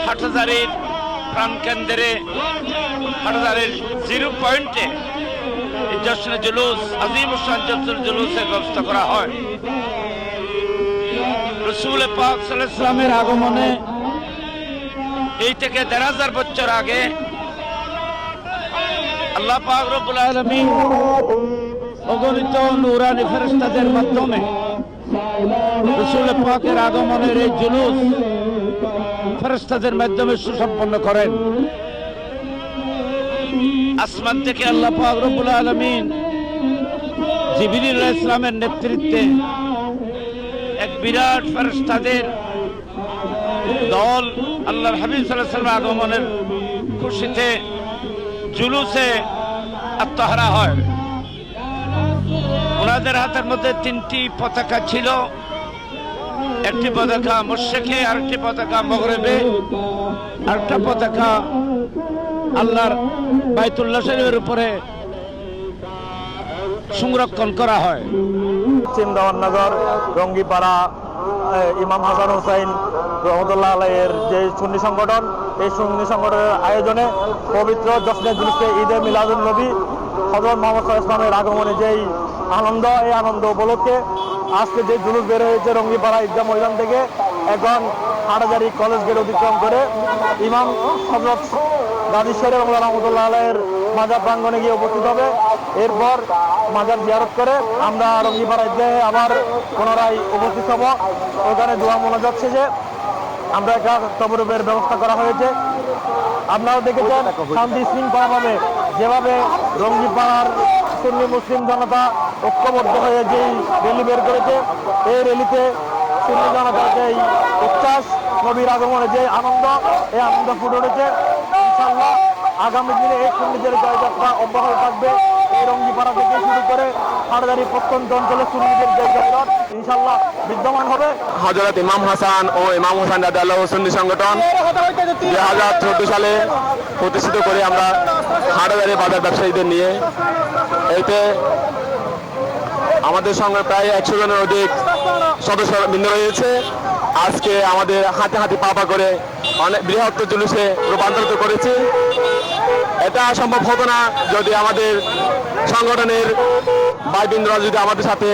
হাটহাজারীর প্রাণকেন্দ্রে হাটহাজারীর 0 পয়েন্টে জশ্নে জুলুস আজিম শান জুলুসের ব্যবস্থা করা হয়। রাসূল পাক সাল্লাল্লাহু আলাইহি ওয়াসাল্লামের আগমনে এই থেকে ১,৫০০ বছর আগে আল্লাহ পাক রব্বুল আলামিন অগণিত নূরানি ফেরেশতাদের মাধ্যমে রাসূল পাকের আগমনের এই জুলুস ফেরেশতাদের মাধ্যমে সুসম্পন্ন করেন। আসমান থেকে আল্লাহ পাক রব্বুল আলামিন জিবরিল আলাইহিস সালামের নেতৃত্বে এক বিরাট ফেরেশতাদের দল আল্লাহর হাবিব সাল্লাল্লাহু আলাইহি ওয়াসাল্লামের আগমনের খুশিতে জুলুসে আত্মহারা হয়। ওনাদের হাতের মধ্যে 3টি পতাকা ছিল, একটি পতাকা মশরিকে, আরেকটি পতাকা মগরিবে, আরেকটা পতাকা আল্লাহর বাইতুল্লাহ শরীফের উপরে সংরক্ষণ করা হয়। পশ্চিম দেওয়াননগর রঙ্গিপাড়া ইমাম হাসান হুসাইন রহমতুল্লাহ আলাইহির যে সুন্নি সংগঠন, এই সুন্নি সংগঠনের আয়োজনে পবিত্র জশ্নে জুলুসে ঈদে মিলাদুন নবী হযরত মুহাম্মদ সাল্লাল্লাহু আলাইহি ওয়াসাল্লামের আগমনে যেই আনন্দ, এই আনন্দ উপলক্ষে আজকে যে জুলুস বের হয়েছে রঙ্গিপাড়া ঈদগাহ ময়দান থেকে, এখন হাটহাজারী কলেজ গেট অতিক্রম করে ইমাম হযরত গাজী শেরে বাংলা রহমতুল্লাহ আলাইহির মাজার প্রাঙ্গণে গিয়ে উপস্থিত হবে। এরপর মাজার জিয়ারত করে আমরা রঙ্গিপাড়া ঈদগাহে আবার পুনরায় উপস্থিত হব। ওখানে দোয়া মোনাজাত শেষে আমরা একটা তবরুবের ব্যবস্থা করা হয়েছে। আপনারাও দেখেছেন শান্তি শৃঙ্খলাভাবে যেভাবে রঙ্গিপাড়ার সুন্নি মুসলিম জনতা ঐক্যবদ্ধ হয়ে যেই র্যালি বের করেছে, এই র্যালিতে সুন্নি জনতার যেই উচ্ছ্বাস, নবীর আগমনে যে আনন্দ, এই আনন্দ ফুটে উঠেছে। ইনশাআল্লাহ আগামী দিনে এই সুন্নিদের জয়যাত্রা অব্যাহত থাকবে। এই রঙ্গিপাড়া থেকে শুরু করে হাটহাজারী প্রত্যন্ত অঞ্চলে সুন্নিদের জয়যাত্রা ইনশাআল্লাহ বিদ্যমান হবে। হযরত ইমাম হাসান ও ইমাম হোসেন রাদিয়াল্লাহু সুন্নি সংগঠন 2014 সালে প্রতিষ্ঠিত করে আমরা হাটহাজারী বাজার ব্যবসায়ীদের নিয়ে, এতে আমাদের সঙ্গে প্রায় 100 জনের অধিক সদস্য বৃন্দ রয়েছে। আজকে আমাদের হাতে হাতে পা করে অনেক বৃহত্তর জুলুসে রূপান্তরিত করেছি। এটা সম্ভব হতো না যদি আমাদের সংগঠনের ভাইবৃন্দরা যদি আমাদের সাথে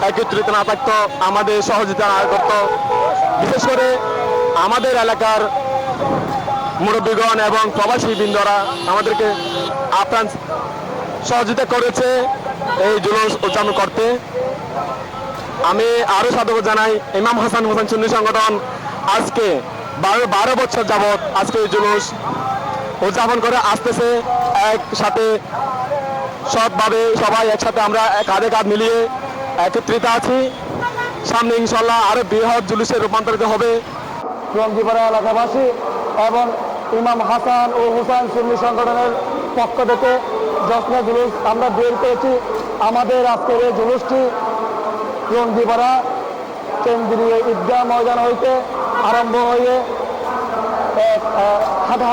একত্রিত না থাকতো, আমাদের সহযোগিতা না করতো। বিশেষ করে আমাদের এলাকার মুরব্বীগণ এবং প্রবাসী বৃন্দরা আমাদেরকে আপ্রাণ সহযোগিতা করেছে এই জুলুস উদযাপন করতে। আমি আরো সাধুবাদ জানাই ইমাম হাসান হোসেন সুন্নি সংগঠন আজকে 12 বছর যাবৎ আজকে এই জুলুস উদযাপন করে আসতেছে। একসাথে সৎভাবে সবাই একসাথে আমরা কাঁধে কাঁধ মিলিয়ে একত্রিত আছি। সামনে ইনশাল্লাহ আরো বৃহৎ জুলুসে রূপান্তরিত হবে। রঙ্গিপাড়া এলাকাবাসী এবং ইমাম হাসান ও হুসাইন সুন্নি সংগঠনের পক্ষ থেকে জশ্নে জুলুস আমরা বের করেছি। আমাদের আজকের এই জুলুসটি রঙ্গিপাড়া কেন্দ্রীয় ঈদগাহ ময়দান হইতে আরম্ভ হয়ে হাজার